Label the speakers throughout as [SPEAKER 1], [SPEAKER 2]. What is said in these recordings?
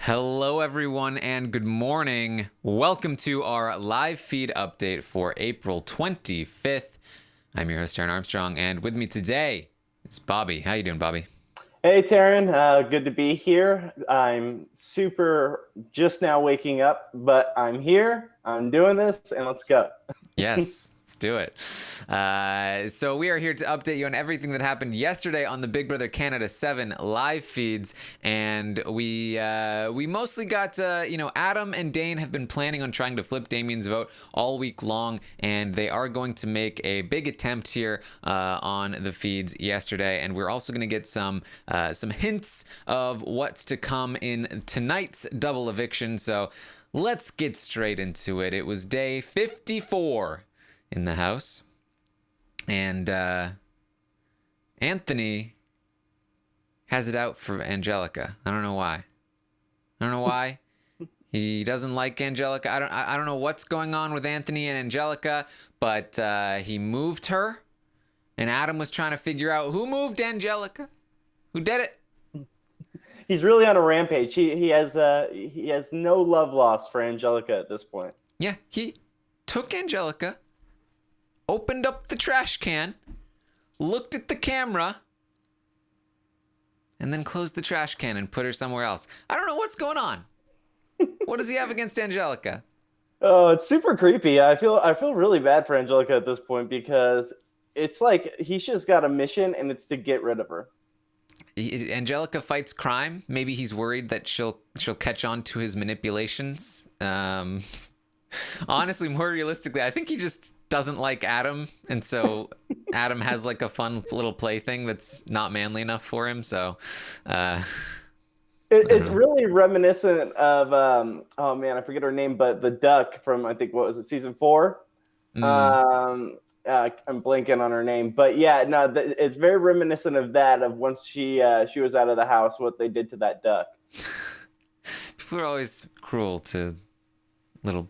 [SPEAKER 1] Hello, everyone, and good morning. Welcome to our live feed update for April 25th. I'm your host, Taryn Armstrong, and with me today is Bobby. How you doing, Bobby?
[SPEAKER 2] Hey, Taryn. Good to be here. I'm super just now waking up, but I'm here. I'm doing this, and let's go.
[SPEAKER 1] Yes, let's do it. So we are here to update you on everything that happened yesterday on the Big Brother Canada 7 live feeds, and we mostly got Adam and Dane have been planning on trying to flip Damien's vote all week long, and they are going to make a big attempt here on the feeds yesterday, and we're also going to get some hints of what's to come in tonight's double eviction. So let's get straight into it. It was day 54 in the house, and Anthony has it out for Angelica. I don't know why. He doesn't like Angelica. I don't know what's going on with Anthony and Angelica, but he moved her, and Adam was trying to figure out who moved Angelica, who did it.
[SPEAKER 2] He's really on a rampage. He has no love lost for Angelica at this point.
[SPEAKER 1] Yeah, he took Angelica, opened up the trash can, looked at the camera, and then closed the trash can and put her somewhere else. I don't know what's going on. What does he have against Angelica?
[SPEAKER 2] Oh, it's super creepy. I feel really bad for Angelica at this point because it's like he's just got a mission, and it's to get rid of her.
[SPEAKER 1] Angelica fights crime. Maybe he's worried that she'll catch on to his manipulations. Honestly, more realistically, I think he just doesn't like Adam, and so Adam has like a fun little plaything that's not manly enough for him. So
[SPEAKER 2] It's really reminiscent of oh man, I forget her name, but the duck from, I think, what was it, season 4? I'm blanking on her name, but yeah, no, it's very reminiscent of that. Of once she was out of the house, what they did to that duck.
[SPEAKER 1] People are always cruel to little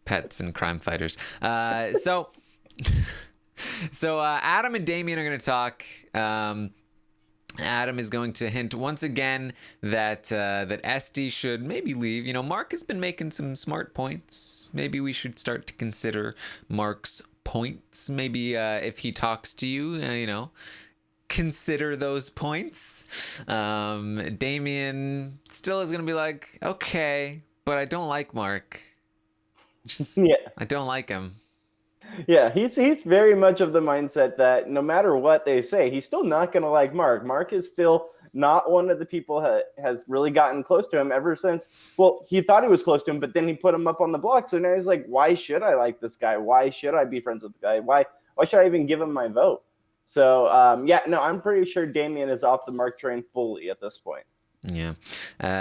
[SPEAKER 1] pets and crime fighters. So Adam and Damien are going to talk. Adam is going to hint once again that Esty should maybe leave. You know, Mark has been making some smart points. Maybe we should start to consider Mark's points. Maybe if he talks to you, consider those points. Damien still is going to be like, okay, but I don't like Mark.
[SPEAKER 2] Yeah.
[SPEAKER 1] I don't like him.
[SPEAKER 2] Yeah, he's very much of the mindset that no matter what they say, he's still not going to like Mark. Mark is still not one of the people has really gotten close to him ever since. Well, he thought he was close to him, but then he put him up on the block. So now he's like, why should I like this guy? Why should I be friends with the guy? Why should I even give him my vote? So I'm pretty sure Damien is off the Mark train fully at this point.
[SPEAKER 1] Yeah.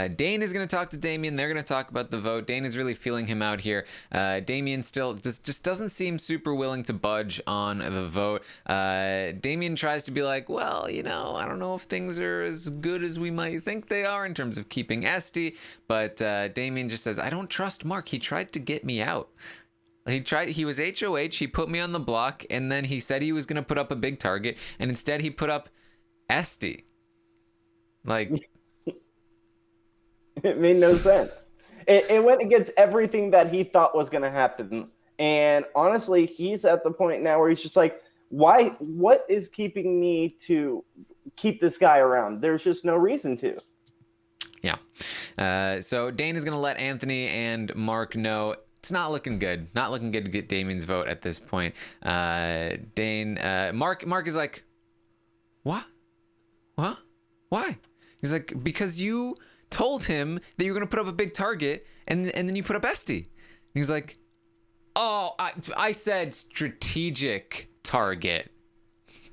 [SPEAKER 1] Dane is going to talk to Damien. They're going to talk about the vote. Dane is really feeling him out here. Damien still just doesn't seem super willing to budge on the vote. Damien tries to be like, well, I don't know if things are as good as we might think they are in terms of keeping Esty. But Damien just says, I don't trust Mark. He tried to get me out. He was HOH. He put me on the block. And then he said he was going to put up a big target. And instead he put up Esty. Like...
[SPEAKER 2] It made no sense. It went against everything that he thought was going to happen. And honestly, he's at the point now where he's just like, why? What is keeping me to keep this guy around? There's just no reason to.
[SPEAKER 1] Yeah. So Dane is going to let Anthony and Mark know it's not looking good. Not looking good to get Damien's vote at this point. Mark is like, what? What? Why? He's like, because you told him that you were going to put up a big target, and then you put up Esty. And he's like, oh, I said strategic target.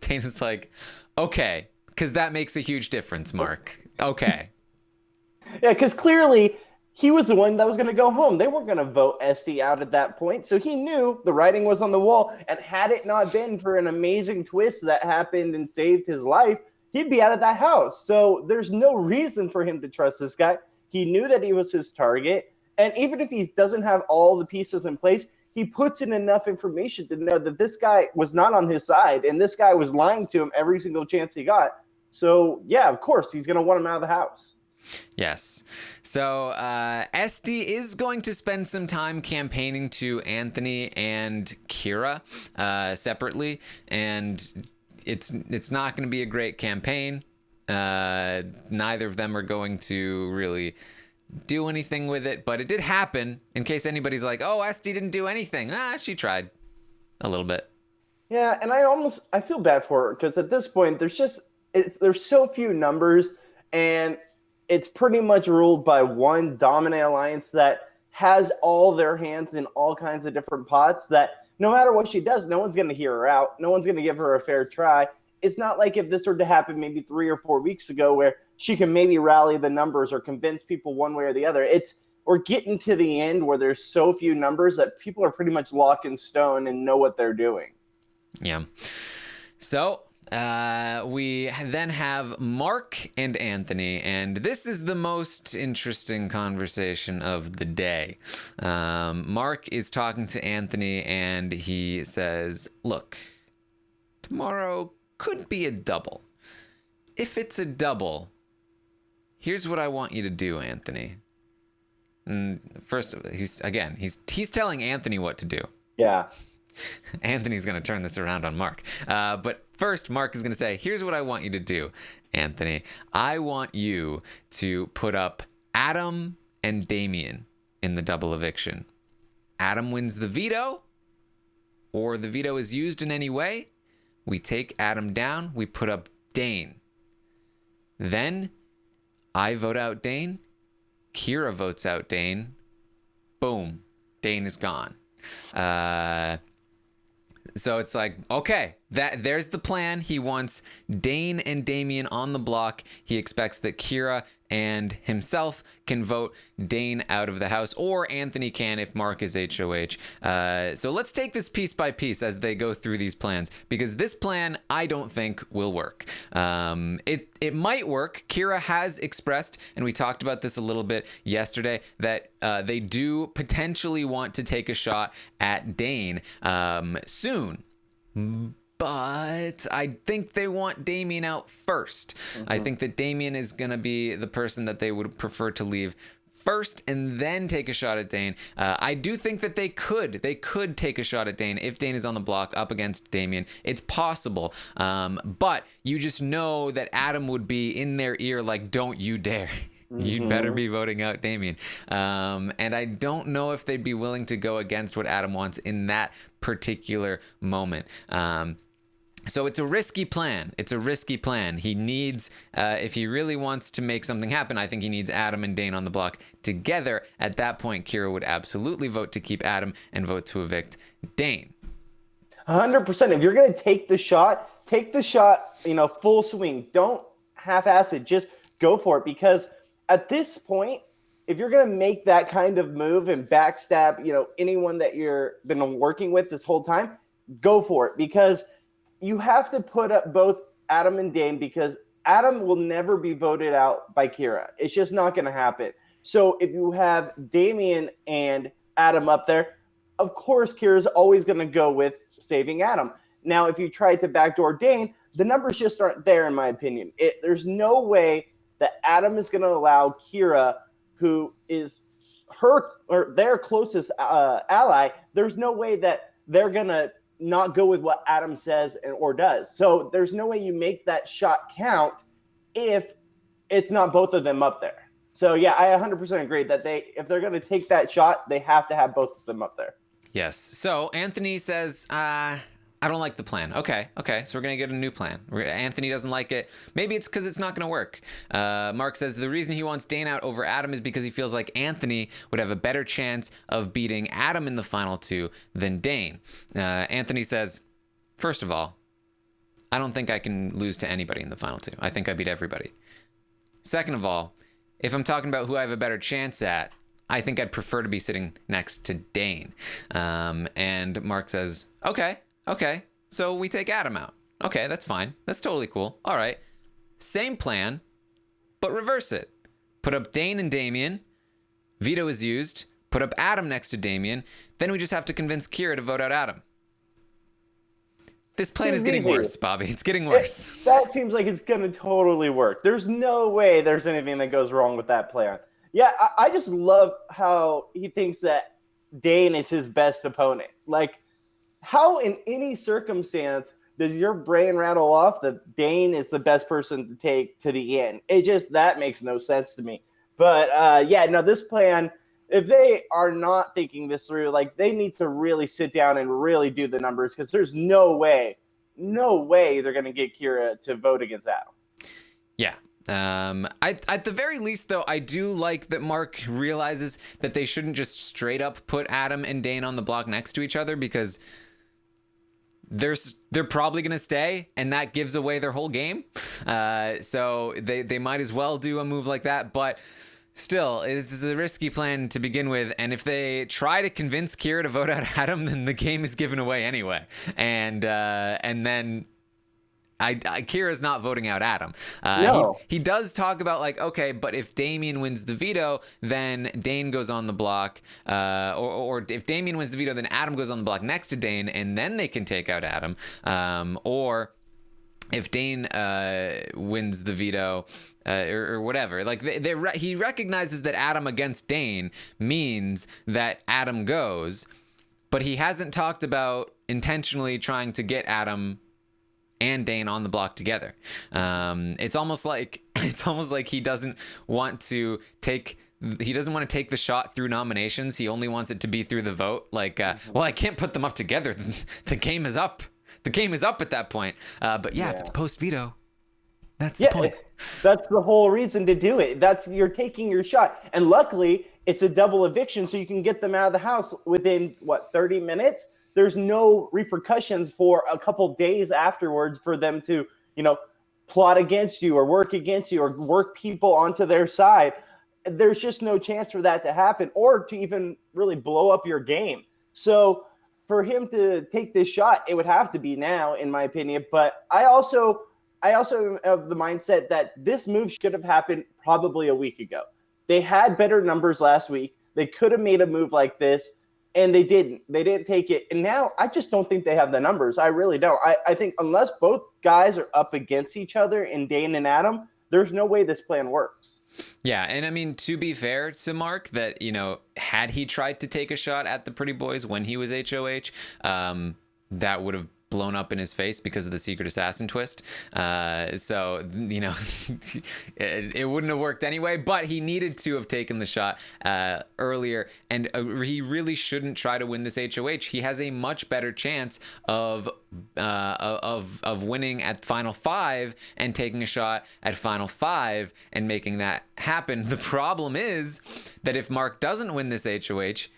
[SPEAKER 1] Dana's like, okay, because that makes a huge difference, Mark. Okay.
[SPEAKER 2] Yeah, because clearly he was the one that was going to go home. They weren't going to vote Esty out at that point, so he knew the writing was on the wall, and had it not been for an amazing twist that happened and saved his life, he'd be out of that house. So there's no reason for him to trust this guy. He knew that he was his target. And even if he doesn't have all the pieces in place, he puts in enough information to know that this guy was not on his side. And this guy was lying to him every single chance he got. So, yeah, of course, he's going to want him out of the house.
[SPEAKER 1] Yes. So Esty is going to spend some time campaigning to Anthony and Kira separately, and it's not going to be a great campaign. Neither of them are going to really do anything with it, but it did happen. In case anybody's like, "Oh, Esty didn't do anything." She tried a little bit.
[SPEAKER 2] Yeah, and I feel bad for her because at this point there's so few numbers, and it's pretty much ruled by one dominant alliance that has all their hands in all kinds of different pots that no matter what she does, no one's going to hear her out. No one's going to give her a fair try. It's not like if this were to happen maybe 3 or 4 weeks ago where she can maybe rally the numbers or convince people one way or the other. We're getting to the end where there's so few numbers that people are pretty much locked in stone and know what they're doing.
[SPEAKER 1] Yeah. So we then have Mark and Anthony, and this is the most interesting conversation of the day. Mark is talking to Anthony, and he says, "Look, tomorrow could be a double. If it's a double, here's what I want you to do, Anthony." And first, he's telling Anthony what to do.
[SPEAKER 2] Yeah.
[SPEAKER 1] Anthony's going to turn this around on Mark. But first, Mark is going to say, "Here's what I want you to do, Anthony. I want you to put up Adam and Damien in the double eviction. Adam wins the veto, or the veto is used in any way. We take Adam down. We put up Dane. Then I vote out Dane. Kira votes out Dane. Boom. Dane is gone." So it's like, okay, there's the plan. He wants Dane and Damien on the block. He expects that Kira and himself can vote Dane out of the house, or Anthony can if Mark is HOH. So let's take this piece by piece as they go through these plans, because this plan I don't think will work. It might work. Kira has expressed, and we talked about this a little bit yesterday, that they do potentially want to take a shot at Dane soon. But I think they want Damien out first. Mm-hmm. I think that Damien is going to be the person that they would prefer to leave first and then take a shot at Dane. I do think that they could take a shot at Dane if Dane is on the block up against Damien. It's possible. But you just know that Adam would be in their ear like, "Don't you dare." You'd better be voting out Damien. And I don't know if they'd be willing to go against what Adam wants in that particular moment. So it's a risky plan. He needs, if he really wants to make something happen, I think he needs Adam and Dane on the block together. At that point, Kira would absolutely vote to keep Adam and vote to evict Dane.
[SPEAKER 2] 100%. If you're going to take the shot, full swing. Don't half-ass it. Just go for it, because at this point, if you're going to make that kind of move and backstab, anyone that you've been working with this whole time, go for it, because you have to put up both Adam and Dane, because Adam will never be voted out by Kira. It's just not going to happen. So if you have Damien and Adam up there, of course, Kira's always going to go with saving Adam. Now, if you try to backdoor Dane, the numbers just aren't there, in my opinion. There's no way that Adam is going to allow Kira, who is their closest ally, there's no way that they're going to not go with what Adam says or does. So there's no way you make that shot count if it's not both of them up there. So yeah, I 100% agree that if they're going to take that shot, they have to have both of them up there.
[SPEAKER 1] Yes. So Anthony says, I don't like the plan. Okay. So we're going to get a new plan. Anthony doesn't like it. Maybe it's because it's not going to work. Mark says the reason he wants Dane out over Adam is because he feels like Anthony would have a better chance of beating Adam in the final two than Dane. Anthony says, first of all, I don't think I can lose to anybody in the final two. I think I beat everybody. Second of all, if I'm talking about who I have a better chance at, I think I'd prefer to be sitting next to Dane. And Mark says, okay, so we take Adam out. Okay, that's fine. That's totally cool. All right. Same plan, but reverse it. Put up Dane and Damien. Veto is used. Put up Adam next to Damien. Then we just have to convince Kira to vote out Adam. This plan is
[SPEAKER 2] Seems
[SPEAKER 1] getting
[SPEAKER 2] easy.
[SPEAKER 1] worse, Bobby. It's getting worse.
[SPEAKER 2] That seems like it's going to totally work. There's no way there's anything that goes wrong with that plan. Yeah, I just love how he thinks that Dane is his best opponent. Like, how in any circumstance does your brain rattle off that Dane is the best person to take to the end? That makes no sense to me. But yeah, no, this plan, if they are not thinking this through, like, they need to really sit down and really do the numbers, because there's no way they're going to get Kira to vote against Adam.
[SPEAKER 1] Yeah. At the very least, though, I do like that Mark realizes that they shouldn't just straight up put Adam and Dane on the block next to each other, because they're probably going to stay, and that gives away their whole game. So they might as well do a move like that. But still, this is a risky plan to begin with, and if they try to convince Kira to vote out Adam, then the game is given away anyway. And then Kira's not voting out Adam.
[SPEAKER 2] No.
[SPEAKER 1] He does talk about, like, okay, but if Damien wins the veto, then Dane goes on the block. Or if Damien wins the veto, then Adam goes on the block next to Dane, and then they can take out Adam. Or if Dane wins the veto, or whatever, like he recognizes that Adam against Dane means that Adam goes, but he hasn't talked about intentionally trying to get Adam and Dane on the block together. It's almost like he doesn't want to take the shot through nominations. He only wants it to be through the vote. Like, well, I can't put them up together. The game is up. The game is up at that point. But yeah, if it's post veto, that's the point.
[SPEAKER 2] That's the whole reason to do it. You're taking your shot. And luckily, it's a double eviction, so you can get them out of the house within, 30 minutes? There's no repercussions for a couple days afterwards for them to, plot against you or work against you or work people onto their side. There's just no chance for that to happen or to even really blow up your game. So for him to take this shot, it would have to be now, in my opinion. But I also am of the mindset that this move should have happened probably a week ago. They had better numbers last week. They could have made a move like this, and they didn't. They didn't take it. And now I just don't think they have the numbers. I really don't. I think unless both guys are up against each other in Dane and Adam, there's no way this plan works.
[SPEAKER 1] Yeah, and I mean, to be fair to Mark, that, had he tried to take a shot at the Pretty Boys when he was HOH, that would have blown up in his face because of the Secret Assassin twist. So, it wouldn't have worked anyway, but he needed to have taken the shot earlier, and he really shouldn't try to win this HOH. He has a much better chance of winning at Final 5 and taking a shot at Final 5 and making that happen. The problem is that if Mark doesn't win this HOH,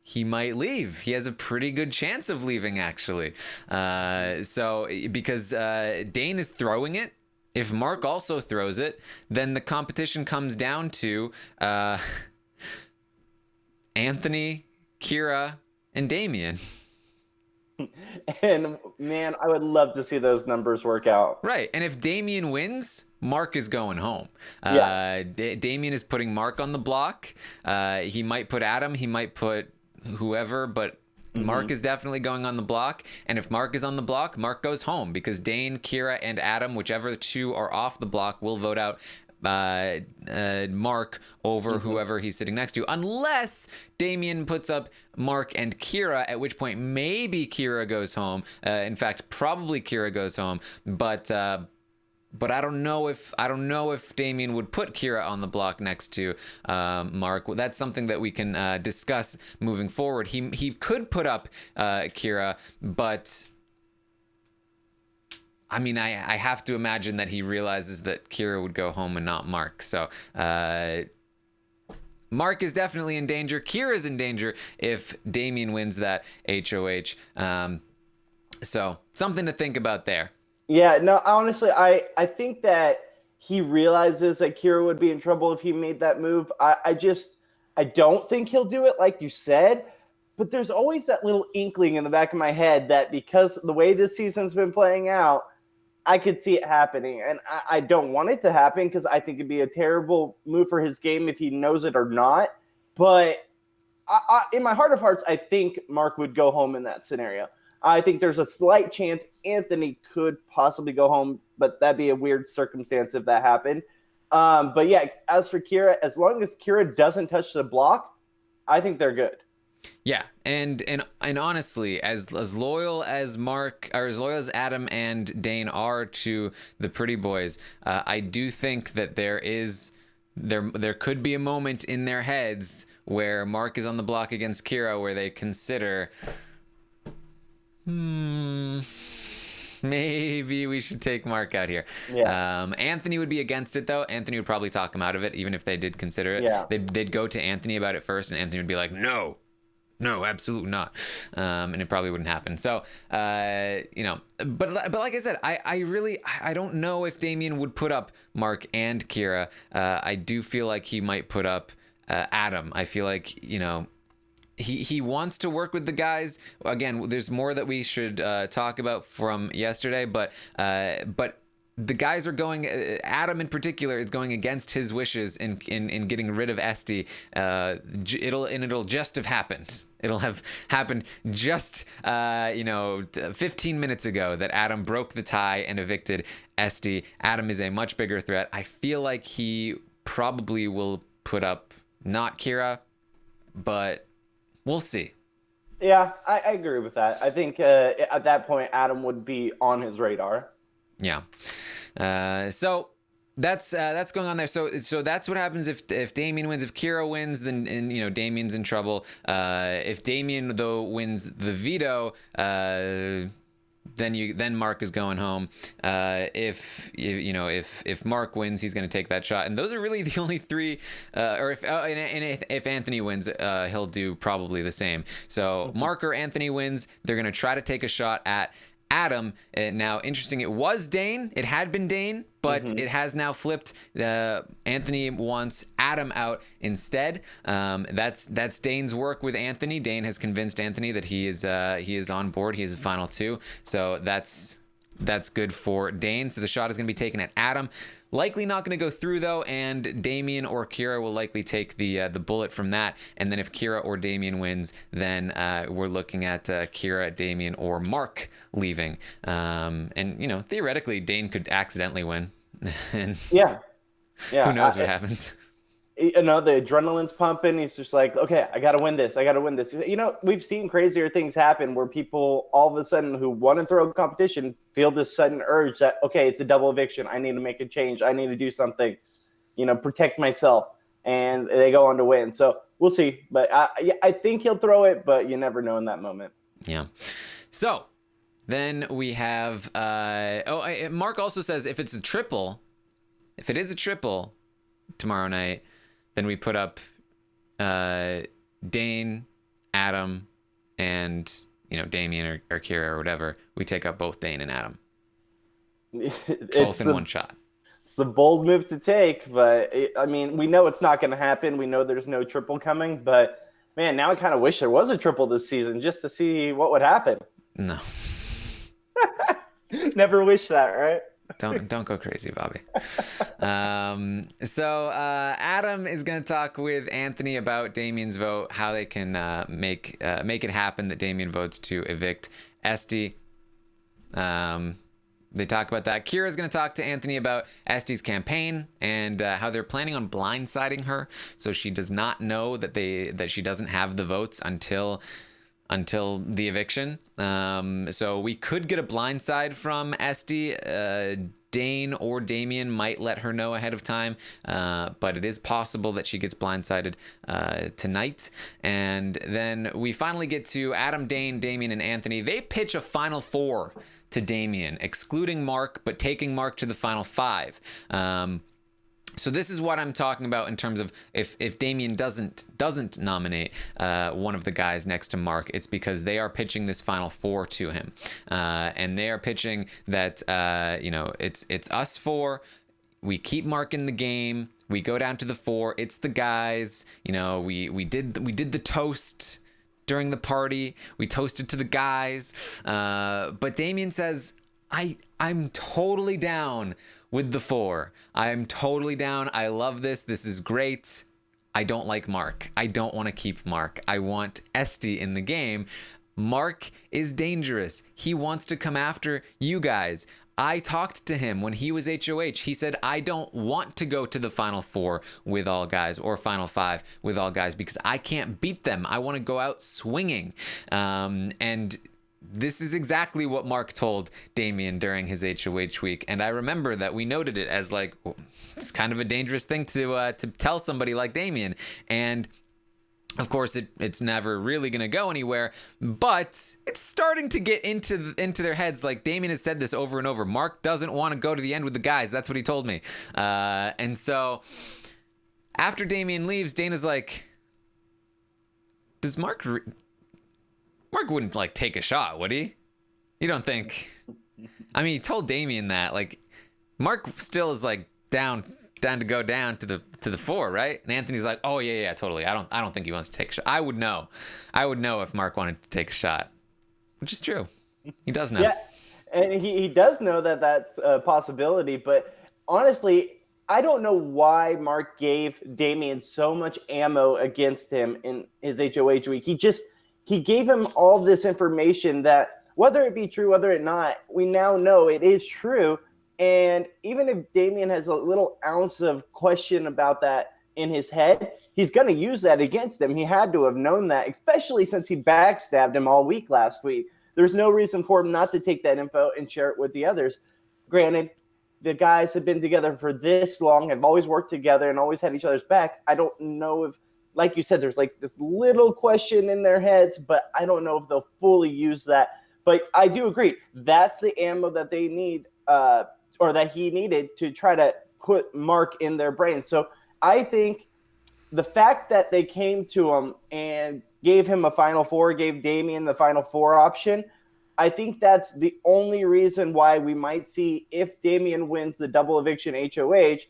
[SPEAKER 1] he might leave. He has a pretty good chance of leaving, actually. So because Dane is throwing it, if Mark also throws it, then the competition comes down to Anthony, Kira, and Damien.
[SPEAKER 2] And man, I would love to see those numbers work out.
[SPEAKER 1] Right. And if Damien wins, Mark is going home. Damien is putting Mark on the block. He might put Adam. He might put whoever, but Mark is definitely going on the block. And if Mark is on the block, Mark goes home, because Dane, Kira, and Adam, whichever two are off the block, will vote out Mark over whoever he's sitting next to, unless Damien puts up Mark and Kira, at which point maybe Kira goes home. In fact, probably Kira goes home, but I don't know if Damien would put Kira on the block next to Mark. That's something that we can discuss moving forward. He could put up Kira, but I mean, I have to imagine that he realizes that Kira would go home and not Mark. So Mark is definitely in danger. Kira is in danger if Damien wins that HOH. So something to think about there.
[SPEAKER 2] Yeah, no, honestly, I think that he realizes that Kira would be in trouble if he made that move. I don't think he'll do it, like you said, but there's always that little inkling in the back of my head that because the way this season's been playing out, I could see it happening. And I don't want it to happen because I think it'd be a terrible move for his game if he knows it or not. But in my heart of hearts, I think Mark would go home in that scenario. I think there's a slight chance Anthony could possibly go home, but that'd be a weird circumstance if that happened. But yeah, as for Kira, as long as Kira doesn't touch the block, I think they're good.
[SPEAKER 1] Yeah, and honestly, as loyal as Mark, or as loyal as Adam and Dane are to the Pretty Boys, I do think that there could be a moment in their heads where Mark is on the block against Kira where they consider, maybe we should take Mark out here.
[SPEAKER 2] Yeah.
[SPEAKER 1] Anthony would be against it, though. Anthony would probably talk him out of it, even if they did consider it.
[SPEAKER 2] Yeah.
[SPEAKER 1] They'd go to Anthony about it first, and Anthony would be like, no, absolutely not. And it probably wouldn't happen. So, but like I said, I don't know if Damian would put up Mark and Kira. I do feel like he might put up Adam. I feel like, he wants to work with the guys. Again, there's more that we should talk about from yesterday, but the guys are going. Adam in particular is going against his wishes in getting rid of Esty. It'll just have happened. It'll have happened just 15 minutes ago that Adam broke the tie and evicted Esty. Adam is a much bigger threat. I feel like he probably will put up not Kira, but we'll see.
[SPEAKER 2] Yeah, I agree with that. I think at that point, Adam would be on his radar.
[SPEAKER 1] Yeah. So that's going on there. So that's what happens if Damian wins. If Kira wins, then Damian's in trouble. If Damian though wins the veto, then Mark is going home. If Mark wins, he's going to take that shot. And those are really the only three. If Anthony wins, he'll do probably the same. So Mark or Anthony wins, they're going to try to take a shot at Adam. Now, interesting, it was Dane. It had been Dane, but it has now flipped. Anthony wants Adam out instead. That's Dane's work with Anthony. Dane has convinced Anthony that he is on board. He is a final two. So that's good for Dane. So the shot is going to be taken at Adam. Likely not going to go through, though, and Damian or Kira will likely take the bullet from that. And then if Kira or Damian wins, then we're looking at Kira, Damian, or Mark leaving. And theoretically, Dane could accidentally win. And
[SPEAKER 2] yeah.
[SPEAKER 1] Who knows what happens?
[SPEAKER 2] The adrenaline's pumping. He's just like, okay, I got to win this. We've seen crazier things happen where people all of a sudden who want to throw a competition feel this sudden urge that, okay, it's a double eviction. I need to make a change. I need to do something, protect myself. And they go on to win. So we'll see. But I think he'll throw it, but you never know in that moment.
[SPEAKER 1] Yeah. So then we have, Mark also says if it is a triple tomorrow night, then we put up Dane, Adam, and Damian or Kira or whatever. We take up both Dane and Adam. Both in one shot.
[SPEAKER 2] It's a bold move to take, but we know it's not going to happen. We know there's no triple coming, but man, now I kind of wish there was a triple this season just to see what would happen.
[SPEAKER 1] No.
[SPEAKER 2] Never wish that, right?
[SPEAKER 1] Don't go crazy, Bobby. So Adam is going to talk with Anthony about Damian's vote, how they can make it happen that Damian votes to evict Esty. They talk about that. Kira's going to talk to Anthony about Esty's campaign and how they're planning on blindsiding her, so she does not know that she doesn't have the votes until the eviction. So we could get a blindside from Esty. Dane or Damian might let her know ahead of time, but it is possible that she gets blindsided tonight. And then we finally get to Adam, Dane, Damian, and Anthony. They pitch a final four to Damian, excluding Mark, but taking Mark to the final five. So this is what I'm talking about in terms of if Damian doesn't nominate one of the guys next to Mark, it's because they are pitching this final four to him, and they are pitching that it's us four. We keep Mark in the game. We go down to the four. It's the guys. We did the toast during the party. We toasted to the guys, but Damian says, I'm totally down with the four. I'm totally down. I love this. This is great. I don't like Mark. I don't want to keep Mark. I want Esty in the game. Mark is dangerous. He wants to come after you guys. I talked to him when he was HOH. He said, I don't want to go to the Final Four with all guys or Final Five with all guys because I can't beat them. I want to go out swinging. And this is exactly what Mark told Damian during his HOH week. And I remember that we noted it as like, it's kind of a dangerous thing to tell somebody like Damian. And of course, it's never really going to go anywhere, but it's starting to get into their heads. Like Damian has said this over and over. Mark doesn't want to go to the end with the guys. That's what he told me. And so after Damian leaves, Dana's like, does Mark wouldn't like take a shot, would he? You don't think? I mean, he told Damian that. Like, Mark still is like down to go down to the 4, right? And Anthony's like, oh yeah, totally. I don't think he wants to take a shot. I would know if Mark wanted to take a shot, which is true. He does know.
[SPEAKER 2] Yeah, and he does know that that's a possibility. But honestly, I don't know why Mark gave Damian so much ammo against him in his HOH week. He gave him all this information that, whether it be true, whether it not, we now know it is true. And even if Damian has a little ounce of question about that in his head, he's going to use that against him. He had to have known that, especially since he backstabbed him all week last week. There's no reason for him not to take that info and share it with the others. Granted, the guys have been together for this long, have always worked together and always had each other's back. I don't know if, like you said, there's like this little question in their heads, but I don't know if they'll fully use that. But I do agree. That's the ammo that they need, or that he needed to try to put Mark in their brain. So I think the fact that they came to him and gave him a Final Four, gave Damian the Final Four option, I think that's the only reason why we might see, if Damian wins the double eviction HOH,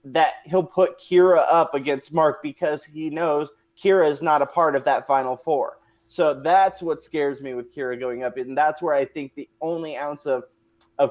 [SPEAKER 2] that he'll put Kira up against Mark because he knows Kira is not a part of that Final Four. So that's what scares me with Kira going up. And that's where I think the only ounce of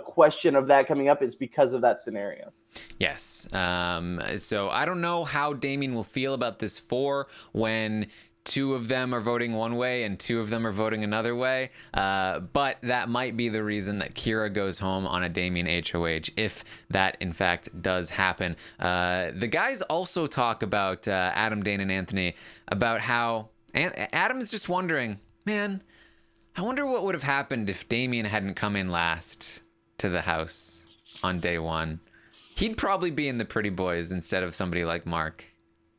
[SPEAKER 2] question of that coming up is because of that scenario.
[SPEAKER 1] Yes. So I don't know how Damian will feel about this 4 when 2 of them are voting one way and 2 of them are voting another way. But that might be the reason that Kira goes home on a Damian HOH, if that in fact does happen. The guys also talk about Adam, Dane, and Anthony, about how Adam is just wondering, man, I wonder what would have happened if Damian hadn't come in last to the house on day 1. He'd probably be in the Pretty Boys instead of somebody like Mark.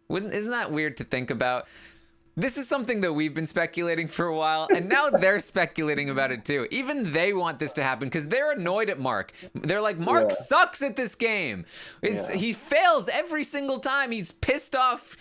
[SPEAKER 1] Isn't that weird to think about? This is something that we've been speculating for a while, and now they're speculating about it too. Even they want this to happen because they're annoyed at Mark. They're like, Mark sucks at this game. He fails every single time. He's pissed off.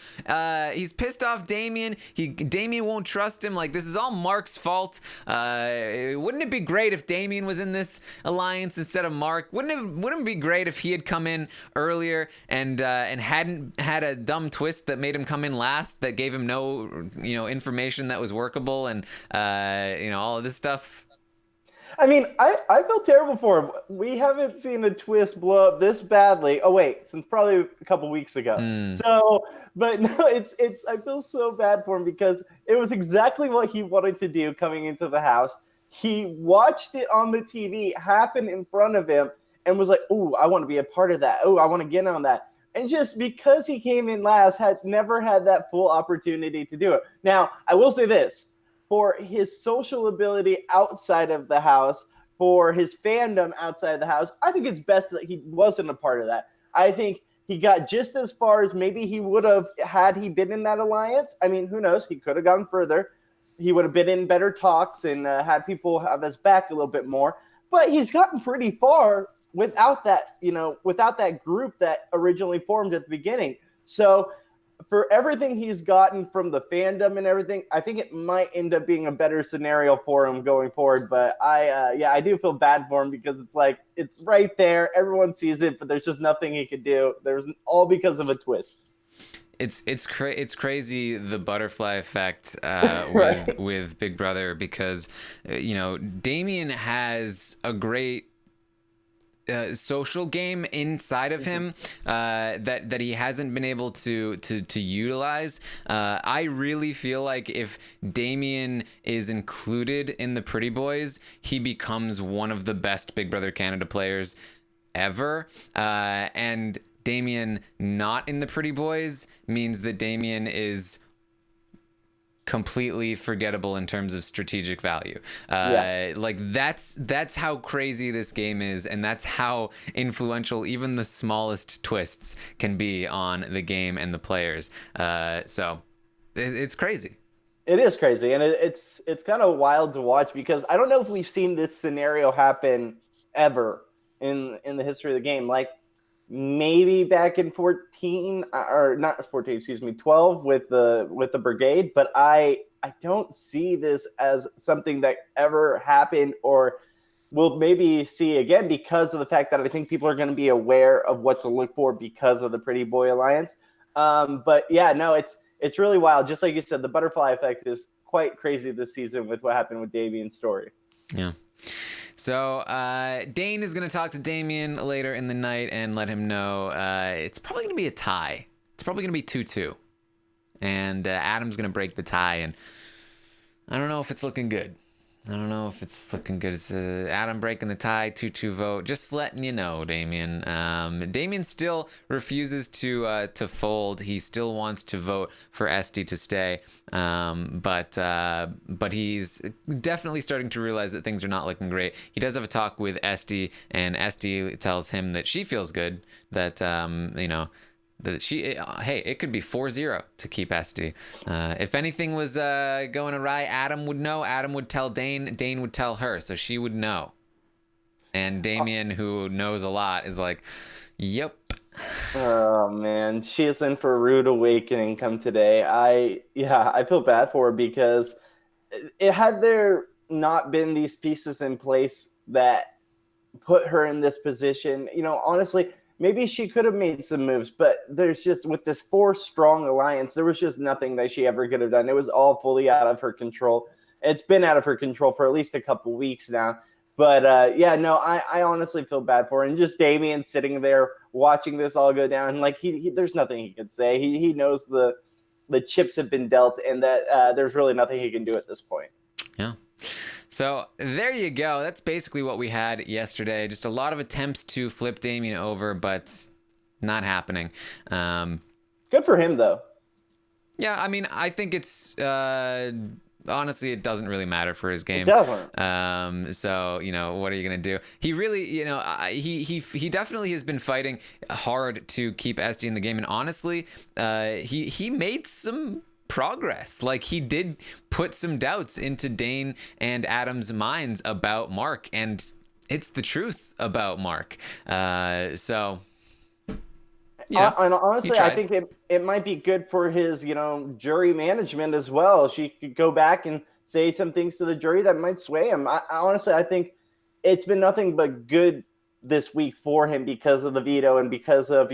[SPEAKER 1] He's pissed off Damian. Damian won't trust him. Like, this is all Mark's fault. Wouldn't it be great if Damian was in this alliance instead of Mark? Wouldn't it be great if he had come in earlier and hadn't had a dumb twist that made him come in last, that gave him no information that was workable, and all of this stuff?
[SPEAKER 2] I mean, I feel terrible for him. We haven't seen a twist blow up this badly. Oh wait, since probably a couple weeks ago. So, but no, it's I feel so bad for him because it was exactly what he wanted to do coming into the house. He watched it on the TV happen in front of him and was like, "Ooh, I want to be a part of that. Oh, I want to get on that." And just because he came in last, had never had that full opportunity to do it. Now, I will say this. For his social ability outside of the house, for his fandom outside of the house, I think it's best that he wasn't a part of that. I think he got just as far as maybe he would have had he been in that alliance. I mean, who knows? He could have gone further. He would have been in better talks and had people have his back a little bit more. But he's gotten pretty far without that, without that group that originally formed at the beginning. So for everything he's gotten from the fandom and everything, I think it might end up being a better scenario for him going forward. But I do feel bad for him because it's like, it's right there. Everyone sees it, but there's just nothing he could do. There's all because of a twist.
[SPEAKER 1] It's crazy, the butterfly effect
[SPEAKER 2] Right.
[SPEAKER 1] with Big Brother, because Damian has a great social game inside of him that he hasn't been able to utilize. I really feel like if Damien is included in the Pretty Boys, he becomes one of the best Big Brother Canada players ever. And Damien not in the Pretty Boys means that Damien is completely forgettable in terms of strategic value. Like that's how crazy this game is, and that's how influential even the smallest twists can be on the game and the players. So it's crazy.
[SPEAKER 2] It is crazy, and it's kind of wild to watch because I don't know if we've seen this scenario happen ever in the history of the game. Like maybe back in 14 or not 14, excuse me, 12 with the brigade, but I don't see this as something that ever happened or we'll maybe see again because of the fact that I think people are going to be aware of what to look for because of the Pretty Boy Alliance. But yeah, no, it's really wild. Just like you said, the butterfly effect is quite crazy this season with what happened with Damien's story.
[SPEAKER 1] Yeah. So Dane is going to talk to Damien later in the night and let him know it's probably going to be a tie. It's probably going to be 2-2. And Adam's going to break the tie. And I don't know if it's looking good. It's Adam breaking the tie, 2-2 vote. Just letting you know, Damien. Damien still refuses to fold. He still wants to vote for Esty to stay. But he's definitely starting to realize that things are not looking great. He does have a talk with Esty, and Esty tells him that she feels good. That it could be 4-0 to keep Esty. If anything was going awry, Adam would know. Adam would tell Dane. Dane would tell her, so she would know. And Damien, who knows a lot, is like, yep.
[SPEAKER 2] Oh man, she is in for a rude awakening come today. I feel bad for her because it had there not been these pieces in place that put her in this position, honestly, maybe she could have made some moves, but there's just with this 4-strong alliance, there was just nothing that she ever could have done. It was all fully out of her control. It's been out of her control for at least a couple weeks now. But I honestly feel bad for her. And just Damien sitting there watching this all go down, like he there's nothing he could say. He knows the chips have been dealt, and that there's really nothing he can do at this point.
[SPEAKER 1] Yeah. So there you go. That's basically what we had yesterday. Just a lot of attempts to flip Damien over, but not happening.
[SPEAKER 2] Good for him, though.
[SPEAKER 1] Yeah, I mean, I think it's honestly, it doesn't really matter for his game.
[SPEAKER 2] It doesn't.
[SPEAKER 1] So what are you gonna do? He really, he definitely has been fighting hard to keep Esty in the game, and honestly, he made some progress. Like he did put some doubts into Dane and Adam's minds about Mark, and it's the truth about Mark. And
[SPEAKER 2] honestly, I think it might be good for his, jury management as well. She could go back and say some things to the jury that might sway him. I honestly, I think it's been nothing but good this week for him because of the veto and because of,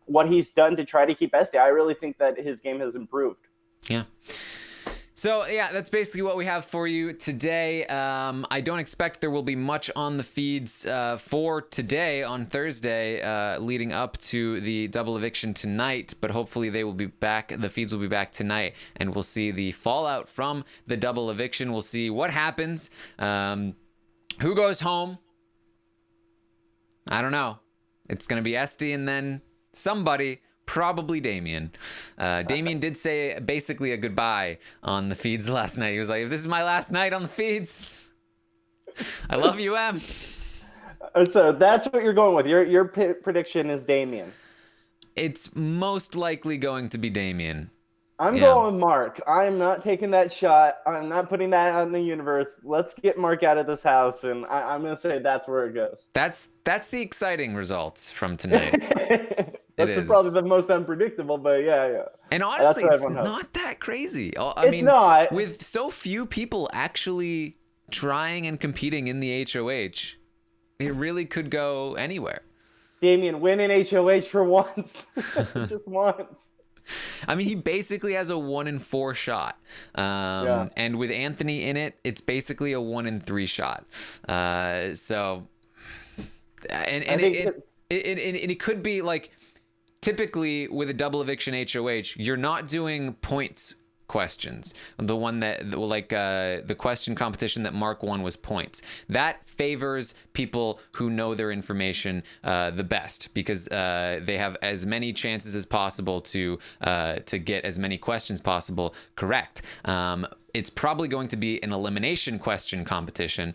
[SPEAKER 2] what he's done to try to keep Esty. I really think that his game has improved.
[SPEAKER 1] Yeah. So, that's basically what we have for you today. I don't expect there will be much on the feeds for today on Thursday leading up to the double eviction tonight, but hopefully they will be back. The feeds will be back tonight, and we'll see the fallout from the double eviction. We'll see what happens. Who goes home? I don't know. It's going to be Esty and then somebody. Probably Damien. Damien did say basically a goodbye on the feeds last night. He was like, if this is my last night on the feeds, I love you, Em.
[SPEAKER 2] So that's what you're going with. Your prediction is Damien.
[SPEAKER 1] It's most likely going to be Damien.
[SPEAKER 2] I'm going with Mark. I'm not taking that shot. I'm not putting that out in the universe. Let's get Mark out of this house, and I'm going to say that's where it goes.
[SPEAKER 1] That's the exciting results from tonight.
[SPEAKER 2] That's probably the most unpredictable, but yeah.
[SPEAKER 1] And honestly, it's not that crazy. I mean,
[SPEAKER 2] not.
[SPEAKER 1] With so few people actually trying and competing in the HOH, it really could go anywhere.
[SPEAKER 2] Damien, win in HOH for once. Just once.
[SPEAKER 1] I mean, he basically has a 1 in 4 shot. And with Anthony in it, it's basically a 1 in 3 shot. So And
[SPEAKER 2] I think
[SPEAKER 1] it could be like, typically with a double eviction HOH, you're not doing points questions. The one that like the question competition that Mark won was points. That favors people who know their information the best, because they have as many chances as possible to get as many questions possible correct. It's probably going to be an elimination question competition.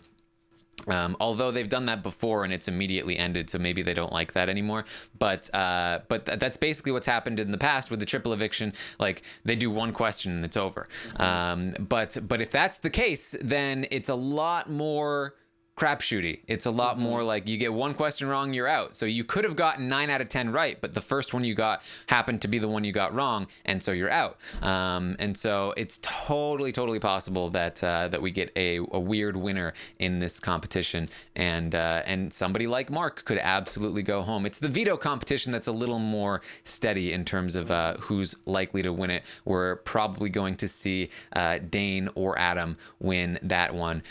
[SPEAKER 1] Although they've done that before and it's immediately ended, so maybe they don't like that anymore. But that's basically what's happened in the past with the triple eviction. Like, they do one question and it's over. But if that's the case, then it's a lot more crapshooty. It's a lot more like, you get one question wrong, you're out. So you could have gotten 9 out of 10 right, but the first one you got happened to be the one you got wrong, and so you're out. And so it's totally possible that we get a weird winner in this competition, and somebody like Mark could absolutely go home. It's the veto competition that's a little more steady in terms of who's likely to win it. We're probably going to see Dane or Adam win that one,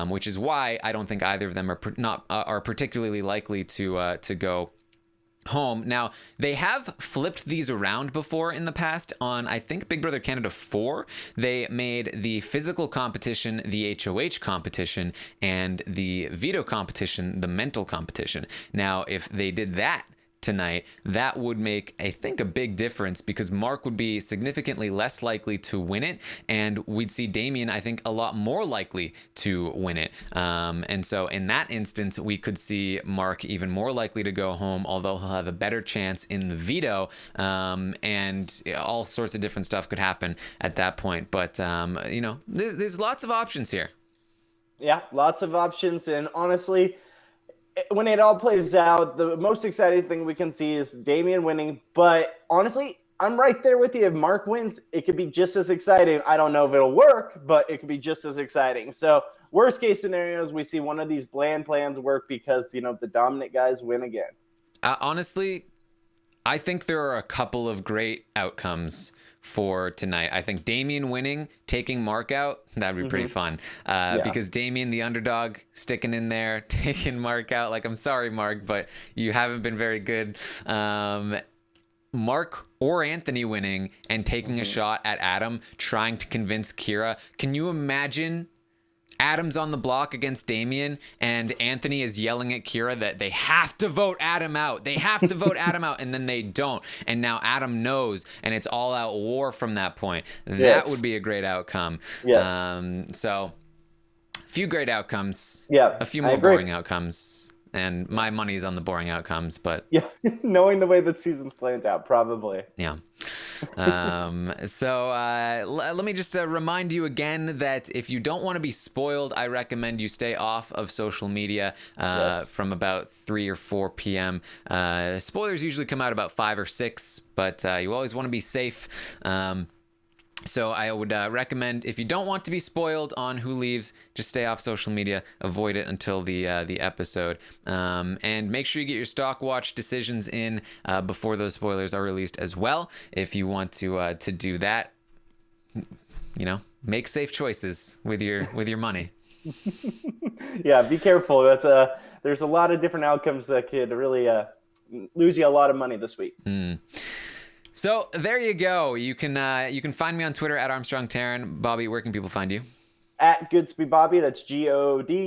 [SPEAKER 1] which is why I don't think either of them are particularly likely to go home. Now, they have flipped these around before in the past. On, I think, Big Brother Canada 4, they made the physical competition the HOH competition, and the veto competition the mental competition. Now, if they did that tonight, that would make, I think, a big difference, because Mark would be significantly less likely to win it, and we'd see Damien, I think, a lot more likely to win it. And so in that instance, we could see Mark even more likely to go home, although he'll have a better chance in the veto, and all sorts of different stuff could happen at that point. But there's lots of options here.
[SPEAKER 2] Yeah, lots of options, and honestly, when it all plays out, the most exciting thing we can see is Damien winning. But honestly, I'm right there with you. If Mark wins, it could be just as exciting. I don't know if it'll work, but it could be just as exciting. So worst case scenarios, we see one of these bland plans work because, the dominant guys win again.
[SPEAKER 1] Honestly, I think there are a couple of great outcomes for tonight. I think Damien winning, taking Mark out, that'd be pretty fun. Because Damien, the underdog, sticking in there, taking Mark out. Like, I'm sorry, Mark, but you haven't been very good. Mark or Anthony winning and taking a shot at Adam, trying to convince Kira. Can you imagine Adam's on the block against Damien, and Anthony is yelling at Kira that they have to vote Adam out. They have to vote Adam out, and then they don't. And now Adam knows, and it's all out war from that point. That would be a great outcome.
[SPEAKER 2] Yes.
[SPEAKER 1] So, a few great outcomes.
[SPEAKER 2] Yeah,
[SPEAKER 1] a few more boring outcomes. And my money's on the boring outcomes, but
[SPEAKER 2] knowing the way the season's planned out, probably.
[SPEAKER 1] Yeah. So let me just remind you again that if you don't want to be spoiled, I recommend you stay off of social media from about 3 or 4 p.m. Spoilers usually come out about 5 or 6, but you always want to be safe. So I would recommend, if you don't want to be spoiled on who leaves, just stay off social media, avoid it until the episode, and make sure you get your stock watch decisions in before those spoilers are released as well. If you want to do that, make safe choices with your money.
[SPEAKER 2] Yeah, be careful. There's a lot of different outcomes that could really lose you a lot of money this week.
[SPEAKER 1] So there you go. You can find me on Twitter at Armstrong Taran. Bobby, where can people find you?
[SPEAKER 2] At Goodsby Bobby. That's GODSBY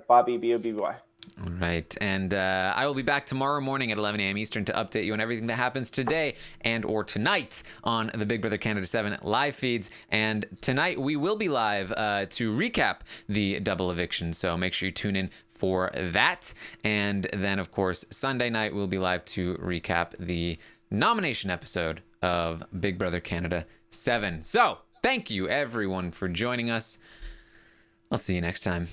[SPEAKER 2] Bobby BOBY.
[SPEAKER 1] All right, and I will be back tomorrow morning at 11 a.m. Eastern to update you on everything that happens today and or tonight on the Big Brother Canada 7 live feeds. And tonight we will be live to recap the double eviction, so make sure you tune in for that. And then, of course, Sunday night we'll be live to recap the nomination episode of Big Brother Canada 7. So, thank you everyone for joining us. I'll see you next time.